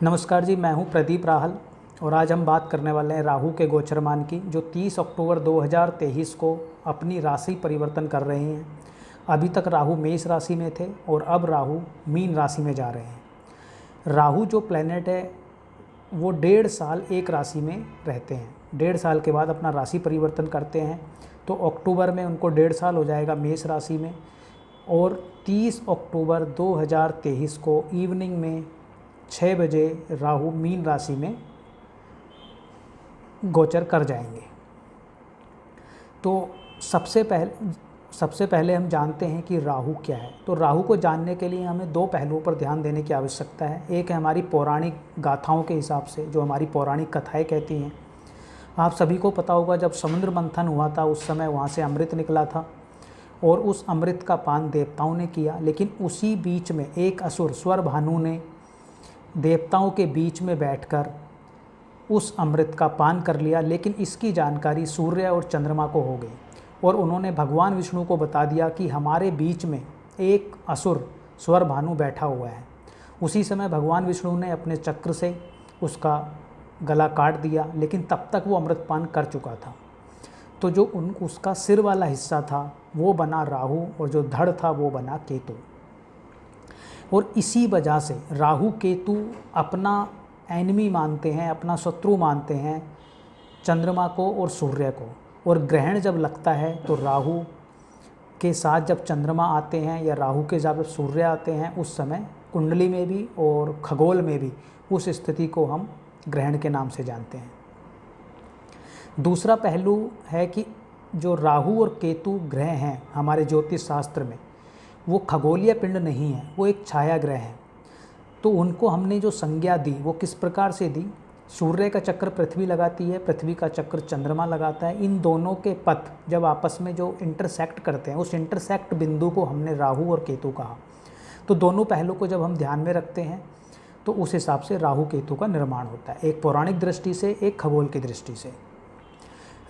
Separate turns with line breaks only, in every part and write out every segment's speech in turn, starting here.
नमस्कार जी, मैं हूं प्रदीप राहल और आज हम बात करने वाले हैं राहु के गोचरमान की, जो 30 अक्टूबर 2023 को अपनी राशि परिवर्तन कर रहे हैं। अभी तक राहु मेष राशि में थे और अब राहु मीन राशि में जा रहे हैं। राहु जो प्लैनेट है वो 1.5 साल एक राशि में रहते हैं। 1.5 साल के बाद अपना राशि परिवर्तन करते हैं, तो अक्टूबर में उनको 1.5 साल हो जाएगा मेष राशि में, और 30 अक्टूबर 2023 को इवनिंग में 6 बजे राहु मीन राशि में गोचर कर जाएंगे। तो सबसे पहले हम जानते हैं कि राहु क्या है। तो राहु को जानने के लिए हमें दो पहलुओं पर ध्यान देने की आवश्यकता है। एक है हमारी पौराणिक गाथाओं के हिसाब से, जो हमारी पौराणिक कथाएं कहती हैं। आप सभी को पता होगा, जब समुद्र मंथन हुआ था उस समय वहाँ से अमृत निकला था और उस अमृत का पान देवताओं ने किया, लेकिन उसी बीच में एक असुर स्वर भानु ने देवताओं के बीच में बैठकर उस अमृत का पान कर लिया। लेकिन इसकी जानकारी सूर्य और चंद्रमा को हो गई और उन्होंने भगवान विष्णु को बता दिया कि हमारे बीच में एक असुर स्वर भानु बैठा हुआ है। उसी समय भगवान विष्णु ने अपने चक्र से उसका गला काट दिया, लेकिन तब तक वो अमृतपान कर चुका था। तो जो उसका सिर वाला हिस्सा था वो बना राहु और जो धड़ था वो बना केतु। और इसी वजह से राहु केतु अपना एनिमी मानते हैं, अपना शत्रु मानते हैं चंद्रमा को और सूर्य को। और ग्रहण जब लगता है तो राहु के साथ जब चंद्रमा आते हैं या राहु के साथ जब सूर्य आते हैं, उस समय कुंडली में भी और खगोल में भी उस स्थिति को हम ग्रहण के नाम से जानते हैं। दूसरा पहलू है कि जो राहु और केतु ग्रह हैं हमारे ज्योतिष शास्त्र में, वो खगोलीय पिंड नहीं है, वो एक छाया ग्रह है। तो उनको हमने जो संज्ञा दी वो किस प्रकार से दी? सूर्य का चक्र पृथ्वी लगाती है, पृथ्वी का चक्र चंद्रमा लगाता है। इन दोनों के पथ जब आपस में जो इंटरसेक्ट करते हैं, उस इंटरसेक्ट बिंदु को हमने राहु और केतु कहा। तो दोनों पहलू को जब हम ध्यान में रखते हैं तो उस हिसाब से राहु केतु का निर्माण होता है, एक पौराणिक दृष्टि से, एक खगोल की दृष्टि से।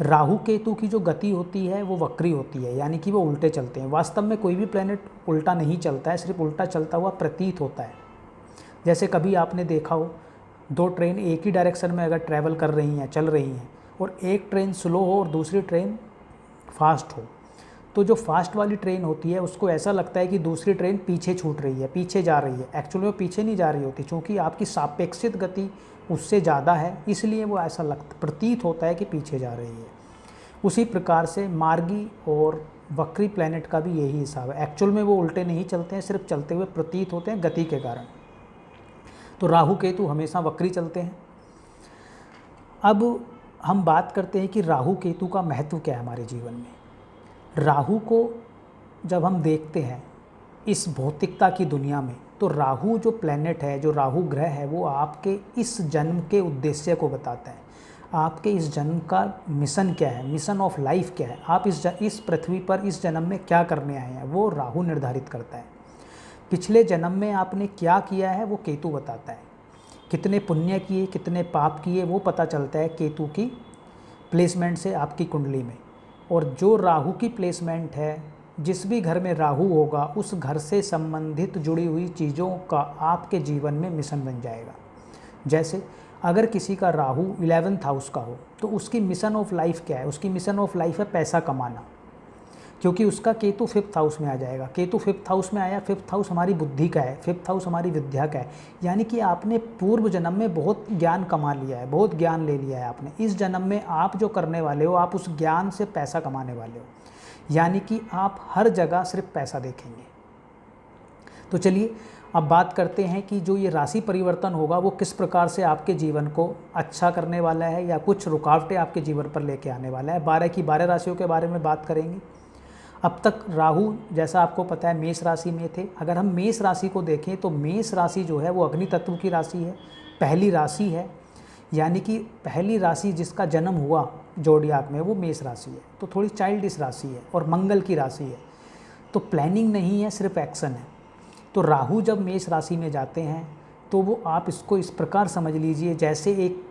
राहु केतु की जो गति होती है वो वक्री होती है, यानी कि वो उल्टे चलते हैं। वास्तव में कोई भी प्लेनेट उल्टा नहीं चलता है, सिर्फ उल्टा चलता हुआ प्रतीत होता है। जैसे कभी आपने देखा हो, दो ट्रेन एक ही डायरेक्शन में अगर ट्रैवल कर रही हैं, चल रही हैं, और एक ट्रेन स्लो हो और दूसरी ट्रेन फास्ट हो, तो जो फास्ट वाली ट्रेन होती है उसको ऐसा लगता है कि दूसरी ट्रेन पीछे छूट रही है, पीछे जा रही है। एक्चुअली वो पीछे नहीं जा रही होती, क्योंकि आपकी सापेक्षित गति उससे ज़्यादा है, इसलिए वो ऐसा प्रतीत होता है कि पीछे जा रही है। उसी प्रकार से मार्गी और वक्री प्लैनेट का भी यही हिसाब है। एक्चुअल में वो उल्टे नहीं चलते हैं, सिर्फ चलते हुए प्रतीत होते हैं गति के कारण। तो राहु केतु हमेशा वक्री चलते हैं। अब हम बात करते हैं कि राहु केतु का महत्व क्या है हमारे जीवन में। राहु को जब हम देखते हैं इस भौतिकता की दुनिया में, तो राहु जो प्लैनेट है, जो राहु ग्रह है, वो आपके इस जन्म के उद्देश्य को बताता है। आपके इस जन्म का मिशन क्या है, मिशन ऑफ लाइफ क्या है, आप इस पृथ्वी पर इस जन्म में क्या करने आए हैं, वो राहु निर्धारित करता है। पिछले जन्म में आपने क्या किया है वो केतु बताता है। कितने पुण्य किए, कितने पाप किए, वो पता चलता है केतु की प्लेसमेंट से आपकी कुंडली में। और जो राहु की प्लेसमेंट है, जिस भी घर में राहु होगा उस घर से संबंधित जुड़ी हुई चीज़ों का आपके जीवन में मिशन बन जाएगा। जैसे अगर किसी का राहु 11th हाउस का हो तो उसकी मिशन ऑफ लाइफ क्या है? उसकी मिशन ऑफ लाइफ है पैसा कमाना, क्योंकि उसका केतु 5th हाउस में आ जाएगा। केतु 5th हाउस में आया, 5th हाउस हमारी बुद्धि का है, 5th हाउस हमारी विद्या का है। यानी कि आपने पूर्व जन्म में बहुत ज्ञान कमा लिया है, बहुत ज्ञान ले लिया है आपने। इस जन्म में आप जो करने वाले हो, आप उस ज्ञान से पैसा कमाने वाले हो, यानी कि आप हर जगह सिर्फ पैसा देखेंगे। तो चलिए अब बात करते हैं कि जो ये राशि परिवर्तन होगा वो किस प्रकार से आपके जीवन को अच्छा करने वाला है या कुछ रुकावटें आपके जीवन पर लेके आने वाला है। 12 की 12 राशियों के बारे में बात करेंगे। अब तक राहु, जैसा आपको पता है, मेष राशि में थे। अगर हम मेष राशि को देखें तो मेष राशि जो है वो अग्नि तत्व की राशि है, पहली राशि है, यानी कि पहली राशि जिसका जन्म हुआ जोडियाक में वो मेष राशि है। तो थोड़ी चाइल्डिश राशि है और मंगल की राशि है, तो प्लानिंग नहीं है, सिर्फ एक्शन है। तो राहु जब मेष राशि में जाते हैं तो वो, आप इसको इस प्रकार समझ लीजिए जैसे एक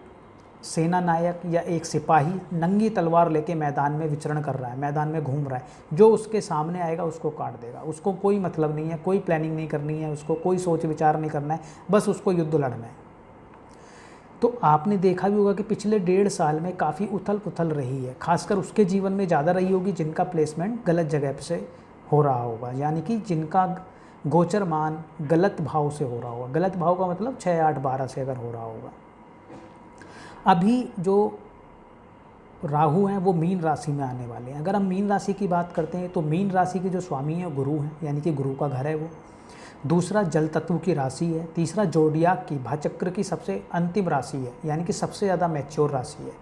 सेना नायक या एक सिपाही नंगी तलवार लेके मैदान में विचरण कर रहा है, मैदान में घूम रहा है। जो उसके सामने आएगा उसको काट देगा, उसको कोई मतलब नहीं है, कोई प्लानिंग नहीं करनी है, उसको कोई सोच विचार नहीं करना है, बस उसको युद्ध लड़ना है। तो आपने देखा भी होगा कि पिछले 1.5 साल में काफ़ी उथल पुथल रही है, खासकर उसके जीवन में ज़्यादा रही होगी जिनका प्लेसमेंट गलत जगह से हो रहा होगा, यानी कि जिनका गोचरमान गलत भाव से हो रहा होगा। गलत भाव का मतलब 6, 8, 12 से अगर हो रहा होगा। अभी जो राहु हैं वो मीन राशि में आने वाले हैं। अगर हम मीन राशि की बात करते हैं तो मीन राशि के जो स्वामी हैं गुरु हैं, यानी कि गुरु का घर है वो। दूसरा जल तत्व की राशि है। तीसरा जोडियाक की भाचक्र की सबसे अंतिम राशि है, यानी कि सबसे ज़्यादा मैच्योर राशि है।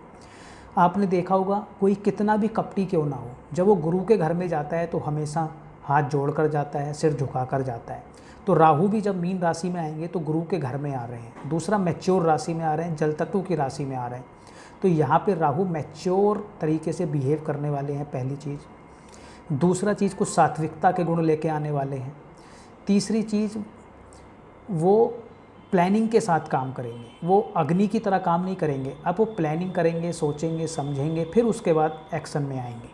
आपने देखा होगा कोई कितना भी कपटी क्यों ना हो, जब वो गुरु के घर में जाता है तो हमेशा हाथ जोड़ कर जाता है, सिर झुका कर जाता है। तो राहु भी जब मीन राशि में आएंगे तो गुरु के घर में आ रहे हैं। दूसरा मैच्योर राशि में आ रहे हैं, जल तत्व की राशि में आ रहे हैं। तो यहाँ पे राहु मैच्योर तरीके से बिहेव करने वाले हैं, पहली चीज़। दूसरा चीज़ कुछ सात्विकता के गुण लेके आने वाले हैं। तीसरी चीज़ वो प्लानिंग के साथ काम करेंगे, वो अग्नि की तरह काम नहीं करेंगे। अब वो प्लानिंग करेंगे, सोचेंगे, समझेंगे, फिर उसके बाद एक्शन में आएंगे।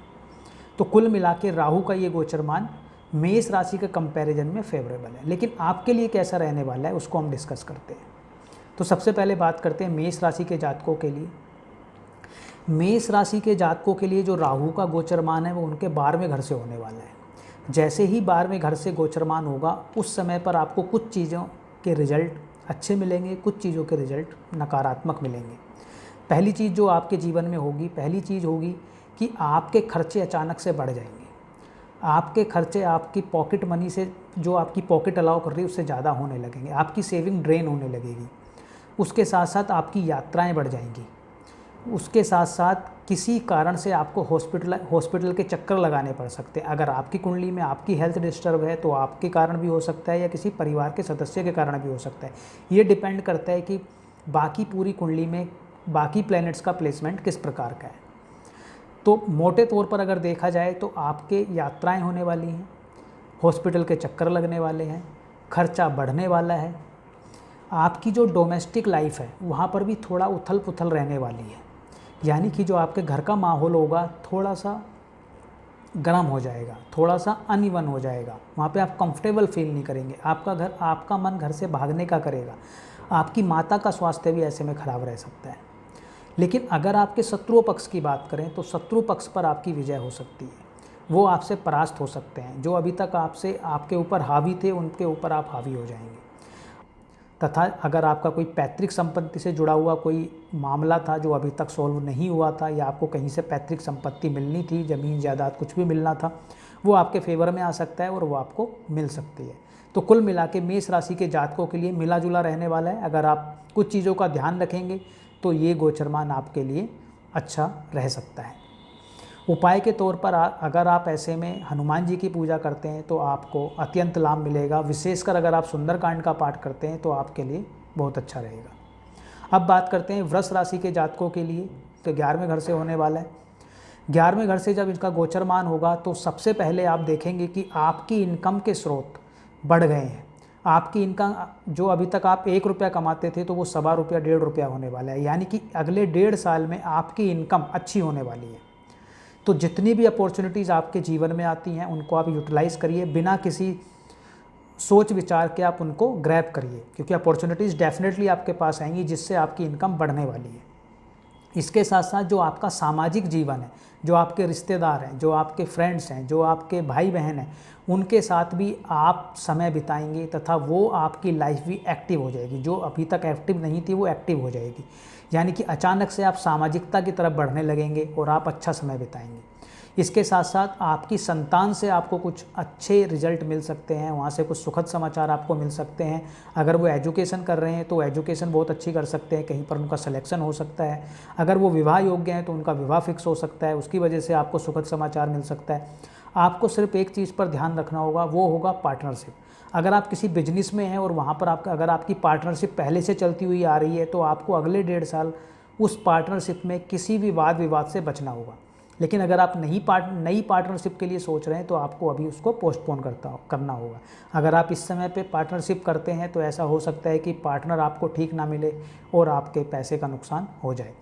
तो कुल मिला के राहु का ये गोचरमान मेष राशि के कंपैरिजन में फेवरेबल है। लेकिन आपके लिए कैसा रहने वाला है उसको हम डिस्कस करते हैं। तो सबसे पहले बात करते हैं मेष राशि के जातकों के लिए। मेष राशि के जातकों के लिए जो राहु का गोचरमान है वो उनके 12वें घर से होने वाला है। जैसे ही 12वें घर से गोचरमान होगा उस समय पर आपको कुछ चीज़ों के रिजल्ट अच्छे मिलेंगे, कुछ चीज़ों के रिजल्ट नकारात्मक मिलेंगे। पहली चीज़ जो आपके जीवन में होगी, पहली चीज़ होगी कि आपके खर्चे अचानक से बढ़ जाएंगे। आपके खर्चे आपकी पॉकेट मनी से, जो आपकी पॉकेट अलाउ कर रही है उससे ज़्यादा होने लगेंगे। आपकी सेविंग ड्रेन होने लगेगी। उसके साथ साथ आपकी यात्राएं बढ़ जाएंगी। उसके साथ साथ किसी कारण से आपको हॉस्पिटल के चक्कर लगाने पड़ सकते हैं। अगर आपकी कुंडली में आपकी हेल्थ डिस्टर्ब है तो आपके कारण भी हो सकता है या किसी परिवार के सदस्य के कारण भी हो सकता है। ये डिपेंड करता है कि बाकी पूरी कुंडली में बाकी प्लैनेट्स का प्लेसमेंट किस प्रकार का है। तो मोटे तौर पर अगर देखा जाए तो आपके यात्राएं होने वाली हैं, हॉस्पिटल के चक्कर लगने वाले हैं, खर्चा बढ़ने वाला है। आपकी जो डोमेस्टिक लाइफ है वहाँ पर भी थोड़ा उथल पुथल रहने वाली है, यानी कि जो आपके घर का माहौल होगा थोड़ा सा गर्म हो जाएगा, थोड़ा सा अनइवन हो जाएगा। वहाँ पे आप कंफर्टेबल फील नहीं करेंगे। आपका मन घर से भागने का करेगा। आपकी माता का स्वास्थ्य भी ऐसे में ख़राब रह सकता है। लेकिन अगर आपके शत्रु पक्ष की बात करें तो शत्रु पक्ष पर आपकी विजय हो सकती है। वो आपसे परास्त हो सकते हैं। जो अभी तक आपके ऊपर हावी थे उनके ऊपर आप हावी हो जाएंगे। तथा अगर आपका कोई पैतृक संपत्ति से जुड़ा हुआ कोई मामला था जो अभी तक सॉल्व नहीं हुआ था, या आपको कहीं से पैतृक संपत्ति मिलनी थी, ज़मीन जायदाद कुछ भी मिलना था, वो आपके फेवर में आ सकता है और वो आपको मिल सकती है। तो कुल मिला के मेष राशि के जातकों के लिए मिला जुला रहने वाला है। अगर आप कुछ चीज़ों का ध्यान रखेंगे तो ये गोचरमान आपके लिए अच्छा रह सकता है। उपाय के तौर पर अगर आप ऐसे में हनुमान जी की पूजा करते हैं तो आपको अत्यंत लाभ मिलेगा। विशेषकर अगर आप सुंदरकांड का पाठ करते हैं तो आपके लिए बहुत अच्छा रहेगा। अब बात करते हैं वृष राशि के जातकों के लिए। तो 11वें घर से होने वाला है। 11वें घर से जब इसका गोचरमान होगा तो सबसे पहले आप देखेंगे कि आपकी इनकम के स्रोत बढ़ गए हैं। आपकी इनकम जो अभी तक आप 1 रुपया कमाते थे तो वो 1.25 रुपया 1.5 रुपया होने वाला है, यानी कि अगले 1.5 साल में आपकी इनकम अच्छी होने वाली है। तो जितनी भी अपॉर्चुनिटीज़ आपके जीवन में आती हैं उनको आप यूटिलाइज़ करिए, बिना किसी सोच विचार के आप उनको ग्रैब करिए, क्योंकि अपॉर्चुनिटीज़ डेफिनेटली आपके पास आएंगी जिससे आपकी इनकम बढ़ने वाली है। इसके साथ साथ जो आपका सामाजिक जीवन है, जो आपके रिश्तेदार हैं, जो आपके फ्रेंड्स हैं, जो आपके भाई बहन हैं, उनके साथ भी आप समय बिताएंगे तथा वो आपकी लाइफ भी एक्टिव हो जाएगी। जो अभी तक एक्टिव नहीं थी वो एक्टिव हो जाएगी, यानी कि अचानक से आप सामाजिकता की तरफ बढ़ने लगेंगे और आप अच्छा समय बिताएंगे। इसके साथ साथ आपकी संतान से आपको कुछ अच्छे रिजल्ट मिल सकते हैं, वहाँ से कुछ सुखद समाचार आपको मिल सकते हैं। अगर वो एजुकेशन कर रहे हैं तो एजुकेशन बहुत अच्छी कर सकते हैं, कहीं पर उनका सिलेक्शन हो सकता है। अगर वो विवाह योग्य हैं तो उनका विवाह फिक्स हो सकता है, उसकी वजह से आपको सुखद समाचार मिल सकता है। आपको सिर्फ एक चीज़ पर ध्यान रखना होगा, वो होगा पार्टनरशिप। अगर आप किसी बिजनेस में हैं और वहाँ पर अगर आपकी पार्टनरशिप पहले से चलती हुई आ रही है तो आपको अगले 1.5 साल उस पार्टनरशिप में किसी भी वाद विवाद से बचना होगा। लेकिन अगर आप नई पार्टनरशिप के लिए सोच रहे हैं तो आपको अभी उसको पोस्टपोन करना होगा। अगर आप इस समय पे पार्टनरशिप करते हैं तो ऐसा हो सकता है कि पार्टनर आपको ठीक ना मिले और आपके पैसे का नुकसान हो जाए।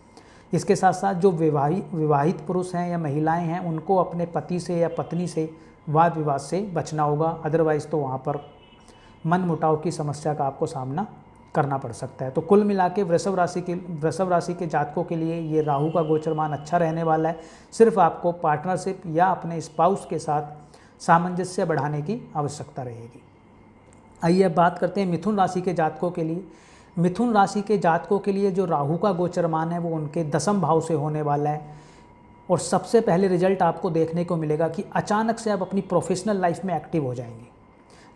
इसके साथ साथ जो विवाहित पुरुष हैं या महिलाएं हैं उनको अपने पति से या पत्नी से वाद विवाद से बचना होगा, अदरवाइज़ तो वहाँ पर मन मुटाव की समस्या का आपको सामना करना पड़ सकता है। तो कुल मिला के वृषभ राशि के जातकों के लिए ये राहु का गोचरमान अच्छा रहने वाला है। सिर्फ आपको पार्टनरशिप या अपने स्पाउस के साथ सामंजस्य बढ़ाने की आवश्यकता रहेगी। आइए अब बात करते हैं मिथुन राशि के जातकों के लिए। मिथुन राशि के जातकों के लिए जो राहु का गोचरमान है वो उनके 10वें भाव से होने वाला है। और सबसे पहले रिजल्ट आपको देखने को मिलेगा कि अचानक से आप अपनी प्रोफेशनल लाइफ में एक्टिव हो जाएंगे।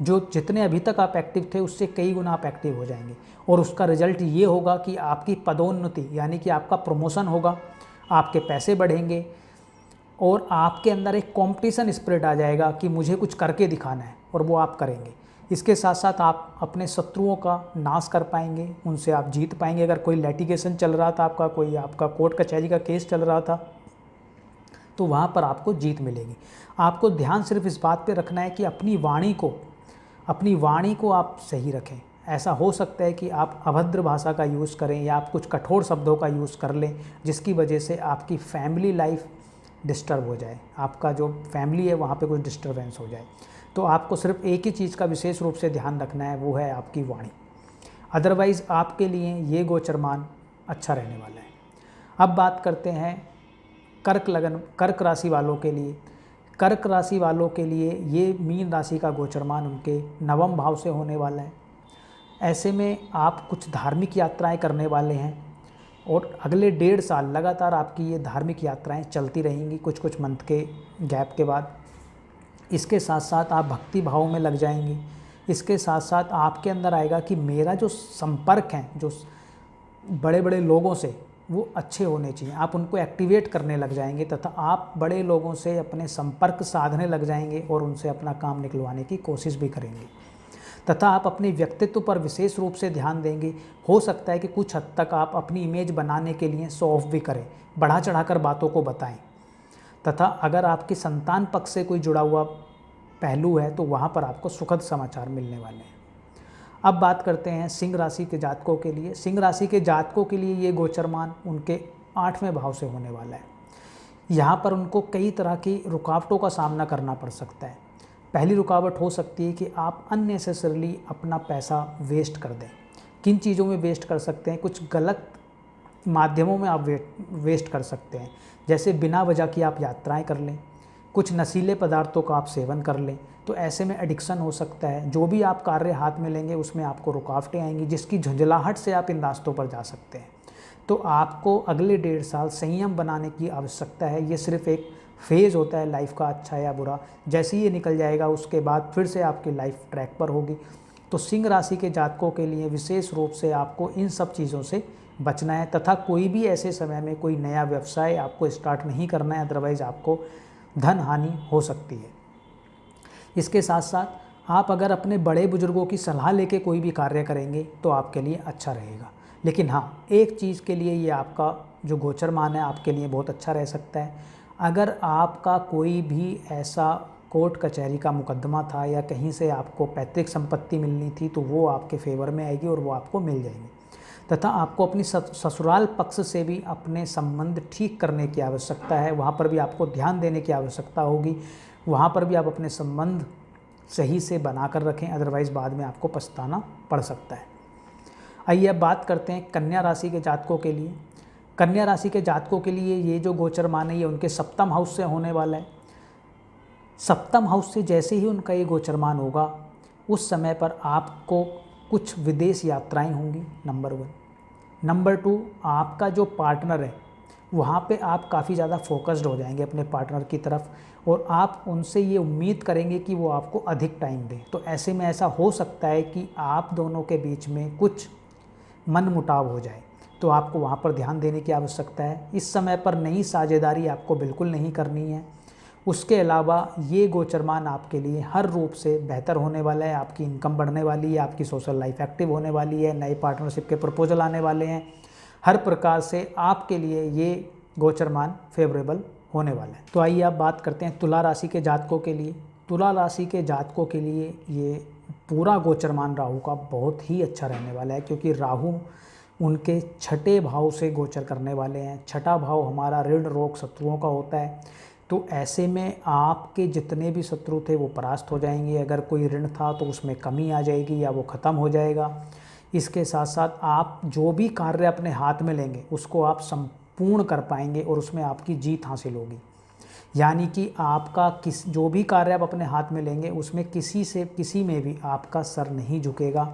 जो जितने अभी तक आप एक्टिव थे उससे कई गुना आप एक्टिव हो जाएंगे। और उसका रिजल्ट ये होगा कि आपकी पदोन्नति यानी कि आपका प्रमोशन होगा, आपके पैसे बढ़ेंगे और आपके अंदर एक कंपटीशन स्पिरिट आ जाएगा कि मुझे कुछ करके दिखाना है, और वो आप करेंगे। इसके साथ साथ आप अपने शत्रुओं का नाश कर पाएंगे, उनसे आप जीत पाएंगे। अगर कोई लिटिगेशन चल रहा था, आपका कोर्ट कचहरी का केस चल रहा था, तो वहाँ पर आपको जीत मिलेगी। आपको ध्यान सिर्फ इस बात पे रखना है कि अपनी वाणी को आप सही रखें। ऐसा हो सकता है कि आप अभद्र भाषा का यूज़ करें या आप कुछ कठोर शब्दों का यूज़ कर लें, जिसकी वजह से आपकी फैमिली लाइफ डिस्टर्ब हो जाए, आपका जो फैमिली है वहाँ पे कुछ डिस्टर्बेंस हो जाए। तो आपको सिर्फ एक ही चीज़ का विशेष रूप से ध्यान रखना है, वो है आपकी वाणी। अदरवाइज़ आपके लिए ये गोचरमान अच्छा रहने वाला है। अब बात करते हैं कर्क राशि वालों के लिए। कर्क राशि वालों के लिए ये मीन राशि का गोचरमान उनके 9वें भाव से होने वाला है। ऐसे में आप कुछ धार्मिक यात्राएं करने वाले हैं और अगले 1.5 साल लगातार आपकी ये धार्मिक यात्राएं चलती रहेंगी कुछ कुछ मंथ के गैप के बाद। इसके साथ साथ आप भक्ति भाव में लग जाएंगे। इसके साथ साथ आपके अंदर आएगा कि मेरा जो संपर्क है जो बड़े बड़े लोगों से, वो अच्छे होने चाहिए। आप उनको एक्टिवेट करने लग जाएंगे तथा आप बड़े लोगों से अपने संपर्क साधने लग जाएंगे और उनसे अपना काम निकलवाने की कोशिश भी करेंगे। तथा आप अपने व्यक्तित्व पर विशेष रूप से ध्यान देंगे। हो सकता है कि कुछ हद तक आप अपनी इमेज बनाने के लिए शो ऑफ भी करें, बढ़ा चढ़ाकर बातों को बताएं। तथा अगर आपकी संतान पक्ष से कोई जुड़ा हुआ पहलू है तो वहाँ पर आपको सुखद समाचार मिलने वाले हैं। अब बात करते हैं सिंह राशि के जातकों के लिए। सिंह राशि के जातकों के लिए ये गोचरमान उनके 8वें भाव से होने वाला है। यहाँ पर उनको कई तरह की रुकावटों का सामना करना पड़ सकता है। पहली रुकावट हो सकती है कि आप अननेसेसरली अपना पैसा वेस्ट कर दें। किन चीज़ों में वेस्ट कर सकते हैं? कुछ गलत माध्यमों में आप वेस्ट कर सकते हैं, जैसे बिना वजह की आप यात्राएं कर लें, कुछ नशीले पदार्थों का आप सेवन कर लें। तो ऐसे में एडिक्शन हो सकता है। जो भी आप कार्य हाथ में लेंगे उसमें आपको रुकावटें आएंगी, जिसकी झुंझलाहट से आप इन रास्तों पर जा सकते हैं। तो आपको अगले 1.5 साल संयम बनाने की आवश्यकता है। ये सिर्फ एक फेज़ होता है लाइफ का, अच्छा या बुरा। जैसे ही ये निकल जाएगा उसके बाद फिर से आपकी लाइफ ट्रैक पर होगी। तो सिंह राशि के जातकों के लिए विशेष रूप से आपको इन सब चीज़ों से बचना है तथा कोई भी ऐसे समय में कोई नया व्यवसाय आपको स्टार्ट नहीं करना है, अदरवाइज़ आपको धन हानि हो सकती है। इसके साथ साथ आप अगर अपने बड़े बुजुर्गों की सलाह लेके कोई भी कार्य करेंगे तो आपके लिए अच्छा रहेगा। लेकिन हाँ, एक चीज़ के लिए ये आपका जो गोचरमान है आपके लिए बहुत अच्छा रह सकता है। अगर आपका कोई भी ऐसा कोर्ट कचहरी का मुकदमा था या कहीं से आपको पैतृक संपत्ति मिलनी थी तो वो आपके फेवर में आएगी और वो आपको मिल जाएगी। तथा आपको अपनी ससुराल पक्ष से भी अपने संबंध ठीक करने की आवश्यकता है। वहाँ पर भी आपको ध्यान देने की आवश्यकता होगी। वहाँ पर भी आप अपने संबंध सही से बना कर रखें, अदरवाइज़ बाद में आपको पछताना पड़ सकता है। आइए अब बात करते हैं कन्या राशि के जातकों के लिए। कन्या राशि के जातकों के लिए ये जो गोचरमान है ये उनके 7वें हाउस से होने वाला है। 7वें हाउस से जैसे ही उनका ये गोचरमान होगा उस समय पर आपको कुछ विदेश यात्राएं होंगी, नंबर 1। नंबर 2, आपका जो पार्टनर है वहाँ पे आप काफ़ी ज़्यादा फोकस्ड हो जाएंगे अपने पार्टनर की तरफ और आप उनसे ये उम्मीद करेंगे कि वो आपको अधिक टाइम दें। तो ऐसे में ऐसा हो सकता है कि आप दोनों के बीच में कुछ मनमुटाव हो जाए, तो आपको वहाँ पर ध्यान देने की आवश्यकता है। इस समय पर नई साझेदारी आपको बिल्कुल नहीं करनी है। उसके अलावा ये गोचरमान आपके लिए हर रूप से बेहतर होने वाला है। आपकी इनकम बढ़ने वाली है, आपकी सोशल लाइफ एक्टिव होने वाली है, नए पार्टनरशिप के प्रपोजल आने वाले हैं। हर प्रकार से आपके लिए ये गोचरमान फेवरेबल होने वाला है। तो आइए अब बात करते हैं तुला राशि के जातकों के लिए। तुला राशि के जातकों के लिए ये पूरा गोचरमान राहु का बहुत ही अच्छा रहने वाला है, क्योंकि राहु उनके 6ठे भाव से गोचर करने वाले हैं। 6ठा भाव हमारा ऋण रोग शत्रुओं का होता है। तो ऐसे में आपके जितने भी शत्रु थे वो परास्त हो जाएंगे। अगर कोई ऋण था तो उसमें कमी आ जाएगी या वो ख़त्म हो जाएगा। इसके साथ साथ आप जो भी कार्य अपने हाथ में लेंगे उसको आप संपूर्ण कर पाएंगे और उसमें आपकी जीत हासिल होगी। यानी कि आपका जो भी कार्य आप अपने हाथ में लेंगे उसमें किसी में भी आपका सर नहीं झुकेगा।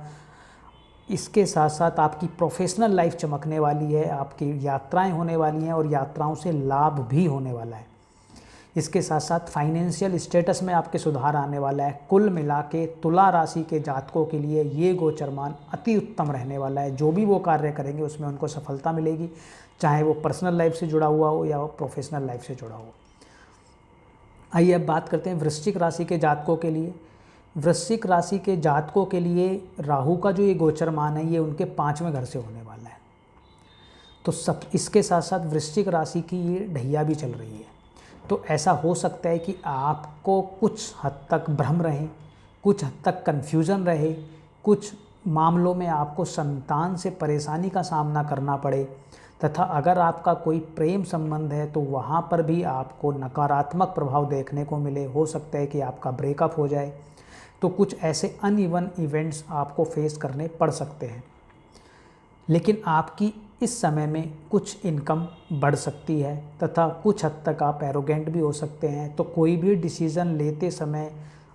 इसके साथ साथ आपकी प्रोफेशनल लाइफ चमकने वाली है, आपकी यात्राएं होने वाली हैं और यात्राओं से लाभ भी होने वाला है। इसके साथ साथ फाइनेंशियल स्टेटस में आपके सुधार आने वाला है। कुल मिला के तुला राशि के जातकों के लिए ये गोचरमान अति उत्तम रहने वाला है। जो भी वो कार्य करेंगे उसमें उनको सफलता मिलेगी, चाहे वो पर्सनल लाइफ से जुड़ा हुआ हो या वो प्रोफेशनल लाइफ से जुड़ा हो। आइए अब बात करते हैं वृश्चिक राशि के जातकों के लिए। वृश्चिक राशि के जातकों के लिए राहु का जो ये गोचरमान है ये उनके 5वें घर से होने वाला है। तो सब इसके साथ साथ वृश्चिक राशि की ये ढैया भी चल रही है। तो ऐसा हो सकता है कि आपको कुछ हद तक भ्रम रहे, कुछ हद तक कन्फ्यूज़न रहे, कुछ मामलों में आपको संतान से परेशानी का सामना करना पड़े, तथा अगर आपका कोई प्रेम संबंध है तो वहाँ पर भी आपको नकारात्मक प्रभाव देखने को मिले। हो सकता है कि आपका ब्रेकअप हो जाए। तो कुछ ऐसे अनइवन इवेंट्स आपको फेस करने पड़ सकते हैं। लेकिन आपकी इस समय में कुछ इनकम बढ़ सकती है तथा कुछ हद तक आप एरोगेंट भी हो सकते हैं। तो कोई भी डिसीज़न लेते समय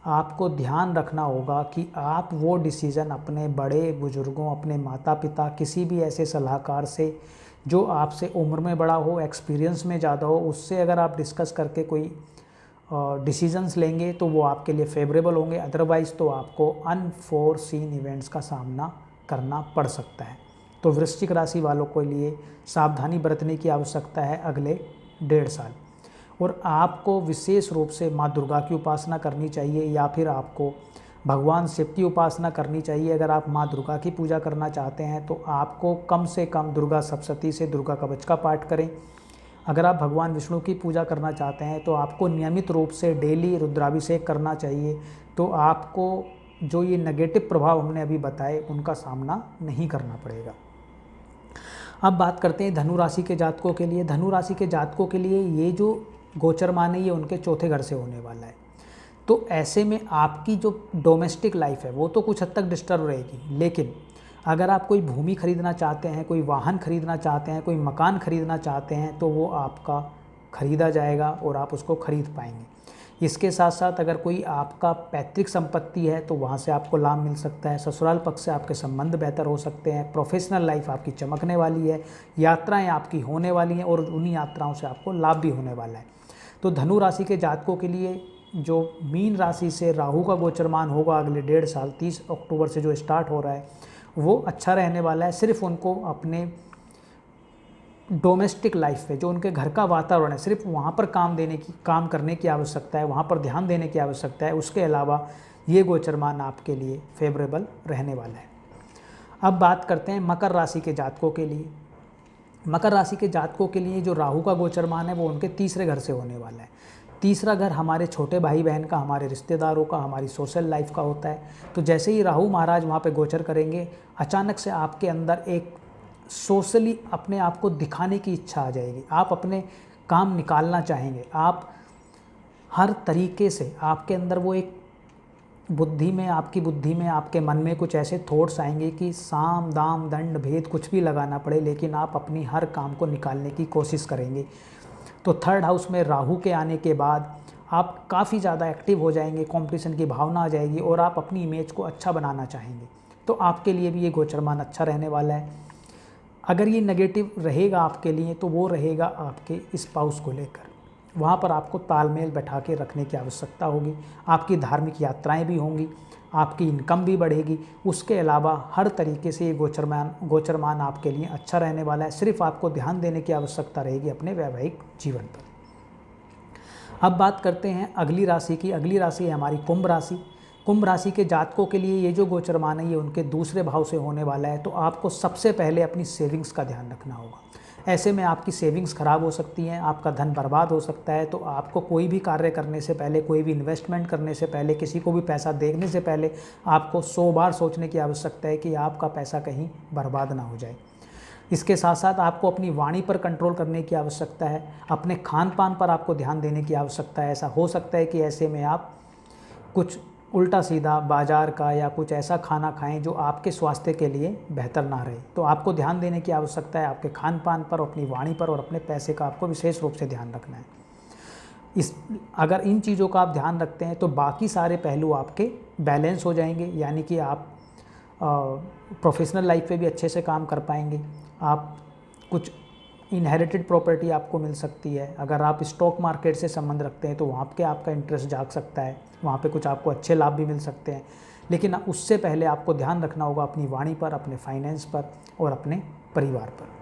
आपको ध्यान रखना होगा कि आप वो डिसीज़न अपने बड़े बुजुर्गों, अपने माता पिता, किसी भी ऐसे सलाहकार से जो आपसे उम्र में बड़ा हो, एक्सपीरियंस में ज़्यादा हो, उससे अगर आप डिस्कस करके कोई डिसीजंस लेंगे तो वो आपके लिए फेवरेबल होंगे। अदरवाइज़ तो आपको अनफोर्सीन इवेंट्स का सामना करना पड़ सकता है। तो वृश्चिक राशि वालों के लिए सावधानी बरतने की आवश्यकता है अगले 1.5 साल। और आपको विशेष रूप से माँ दुर्गा की उपासना करनी चाहिए या फिर आपको भगवान शिव की उपासना करनी चाहिए। अगर आप माँ दुर्गा की पूजा करना चाहते हैं तो आपको कम से कम दुर्गा सप्तशती से दुर्गा कवच का पाठ करें। अगर आप भगवान विष्णु की पूजा करना चाहते हैं तो आपको नियमित रूप से डेली रुद्राभिषेक करना चाहिए। तो आपको जो ये नेगेटिव प्रभाव हमने अभी बताए उनका सामना नहीं करना पड़ेगा। अब बात करते हैं धनु राशि के जातकों के लिए। धनु राशि के जातकों के लिए ये जो गोचरमान है ये उनके 4थे घर से होने वाला है। तो ऐसे में आपकी जो डोमेस्टिक लाइफ है वो तो कुछ हद तक डिस्टर्ब रहेगी, लेकिन अगर आप कोई भूमि खरीदना चाहते हैं, कोई वाहन खरीदना चाहते हैं, कोई मकान खरीदना चाहते हैं तो वो आपका खरीदा जाएगा और आप उसको खरीद पाएंगे। इसके साथ साथ अगर कोई आपका पैतृक संपत्ति है तो वहाँ से आपको लाभ मिल सकता है। ससुराल पक्ष से आपके संबंध बेहतर हो सकते हैं। प्रोफेशनल लाइफ आपकी चमकने वाली है। यात्राएं आपकी होने वाली हैं और उन्हीं यात्राओं से आपको लाभ भी होने वाला है। तो धनु राशि के जातकों के लिए जो मीन राशि से राहु का गोचरमान होगा अगले 1.5 साल, 30 अक्टूबर से जो स्टार्ट हो रहा है, वो अच्छा रहने वाला है। सिर्फ उनको अपने डोमेस्टिक लाइफ पे जो उनके घर का वातावरण है सिर्फ वहाँ पर काम करने की आवश्यकता है, वहाँ पर ध्यान देने की आवश्यकता है। उसके अलावा ये गोचरमान आपके लिए फेवरेबल रहने वाला है। अब बात करते हैं मकर राशि के जातकों के लिए। मकर राशि के जातकों के लिए जो राहु का गोचरमान है वो उनके 3रे घर से होने वाला है। 3रा घर हमारे छोटे भाई बहन का, हमारे रिश्तेदारों का, हमारी सोशल लाइफ का होता है। तो जैसे ही राहु महाराज वहाँ पे गोचर करेंगे, अचानक से आपके अंदर एक सोशली अपने आप को दिखाने की इच्छा आ जाएगी। आप अपने काम निकालना चाहेंगे। आप हर तरीके से आपके अंदर वो एक आपकी बुद्धि में, आपके मन में कुछ ऐसे थॉट्स आएंगे कि साम दाम दंड भेद कुछ भी लगाना पड़े, लेकिन आप अपनी हर काम को निकालने की कोशिश करेंगे। तो 3rd हाउस में राहु के आने के बाद आप काफ़ी ज़्यादा एक्टिव हो जाएंगे, कंपटीशन की भावना आ जाएगी और आप अपनी इमेज को अच्छा बनाना चाहेंगे। तो आपके लिए भी ये गोचरमान अच्छा रहने वाला है। अगर ये नेगेटिव रहेगा आपके लिए तो वो रहेगा आपके स्पाउस को लेकर। वहाँ पर आपको तालमेल बैठा के रखने की आवश्यकता होगी। आपकी धार्मिक यात्राएं भी होंगी, आपकी इनकम भी बढ़ेगी। उसके अलावा हर तरीके से ये गोचरमान आपके लिए अच्छा रहने वाला है। सिर्फ आपको ध्यान देने की आवश्यकता रहेगी अपने वैवाहिक जीवन पर। अब बात करते हैं अगली राशि की। अगली राशि है हमारी कुंभ राशि। कुंभ राशि के जातकों के लिए ये जो गोचरमान है ये उनके 2रे भाव से होने वाला है। तो आपको सबसे पहले अपनी सेविंग्स का ध्यान रखना होगा। ऐसे में आपकी सेविंग्स खराब हो सकती हैं, आपका धन बर्बाद हो सकता है। तो आपको कोई भी कार्य करने से पहले, कोई भी इन्वेस्टमेंट करने से पहले, किसी को भी पैसा देने से पहले आपको 100 बार सोचने की आवश्यकता है कि आपका पैसा कहीं बर्बाद ना हो जाए। इसके साथ साथ आपको अपनी वाणी पर कंट्रोल करने की आवश्यकता है। अपने खान पान पर आपको ध्यान देने की आवश्यकता है। ऐसा हो सकता है कि ऐसे में आप कुछ उल्टा सीधा बाज़ार का या कुछ ऐसा खाना खाएं जो आपके स्वास्थ्य के लिए बेहतर ना रहे। तो आपको ध्यान देने की आवश्यकता है आपके खान पान पर, अपनी वाणी पर और अपने पैसे का आपको विशेष रूप से ध्यान रखना है। अगर इन चीज़ों का आप ध्यान रखते हैं तो बाकी सारे पहलू आपके बैलेंस हो जाएंगे, यानी कि आप प्रोफेशनल लाइफ पे भी अच्छे से काम कर पाएंगे। आप कुछ इनहेरिटेड प्रॉपर्टी आपको मिल सकती है। अगर आप स्टॉक मार्केट से संबंध रखते हैं तो वहाँ पे आपका इंटरेस्ट जाग सकता है, वहाँ पे कुछ आपको अच्छे लाभ भी मिल सकते हैं। लेकिन उससे पहले आपको ध्यान रखना होगा अपनी वाणी पर, अपने फाइनेंस पर और अपने परिवार पर।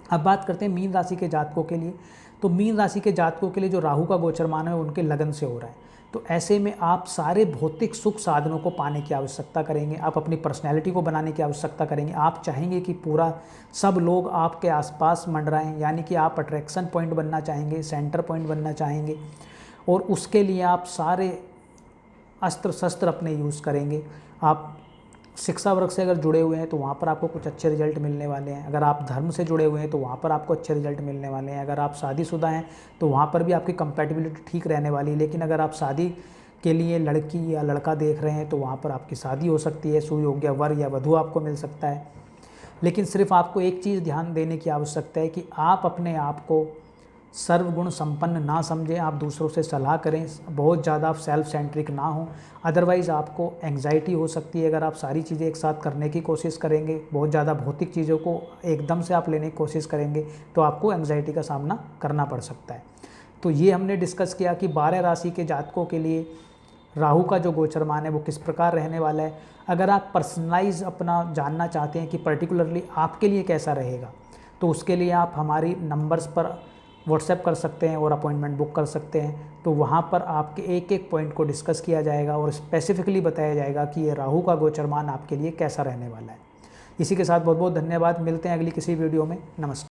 अब बात करते हैं मीन राशि के जातकों के लिए। तो मीन राशि के जातकों के लिए जो राहु का गोचरमान है उनके लगन से हो रहा है। तो ऐसे में आप सारे भौतिक सुख साधनों को पाने की आवश्यकता करेंगे, आप अपनी पर्सनैलिटी को बनाने की आवश्यकता करेंगे। आप चाहेंगे कि पूरा सब लोग आपके आसपास मंडराएं, यानी कि आप अट्रैक्शन पॉइंट बनना चाहेंगे, सेंटर पॉइंट बनना चाहेंगे, और उसके लिए आप सारे अस्त्र शस्त्र अपने यूज़ करेंगे। आप शिक्षा वर्ग से अगर जुड़े हुए हैं तो वहाँ पर आपको कुछ अच्छे रिजल्ट मिलने वाले हैं। अगर आप धर्म से जुड़े हुए हैं तो वहाँ पर आपको अच्छे रिजल्ट मिलने वाले हैं। अगर आप शादीशुदा हैं तो वहाँ पर भी आपकी कंपैटिबिलिटी ठीक रहने वाली है। लेकिन अगर आप शादी के लिए लड़की या लड़का देख रहे हैं तो वहाँ पर आपकी शादी हो सकती है, सुयोग्य वर या वधू आपको मिल सकता है। लेकिन सिर्फ आपको एक चीज़ ध्यान देने की आवश्यकता है कि आप अपने आप को सर्वगुण संपन्न ना समझें, आप दूसरों से सलाह करें, बहुत ज़्यादा आप सेल्फ सेंट्रिक ना हो। अदरवाइज़ आपको एंग्जाइटी हो सकती है अगर आप सारी चीज़ें एक साथ करने की कोशिश करेंगे। बहुत ज़्यादा भौतिक चीज़ों को एकदम से आप लेने की कोशिश करेंगे तो आपको एंग्जाइटी का सामना करना पड़ सकता है। तो ये हमने डिस्कस किया कि 12 राशि के जातकों के लिए राहु का जो गोचरमान है वो किस प्रकार रहने वाला है। अगर आप पर्सनलाइज अपना जानना चाहते हैं कि पर्टिकुलरली आपके लिए कैसा रहेगा तो उसके लिए आप हमारी नंबर्स पर व्हाट्सएप कर सकते हैं और अपॉइंटमेंट बुक कर सकते हैं। तो वहाँ पर आपके एक एक पॉइंट को डिस्कस किया जाएगा और स्पेसिफिकली बताया जाएगा कि ये राहु का गोचरमान आपके लिए कैसा रहने वाला है। इसी के साथ बहुत बहुत धन्यवाद। मिलते हैं अगली किसी वीडियो में। नमस्कार।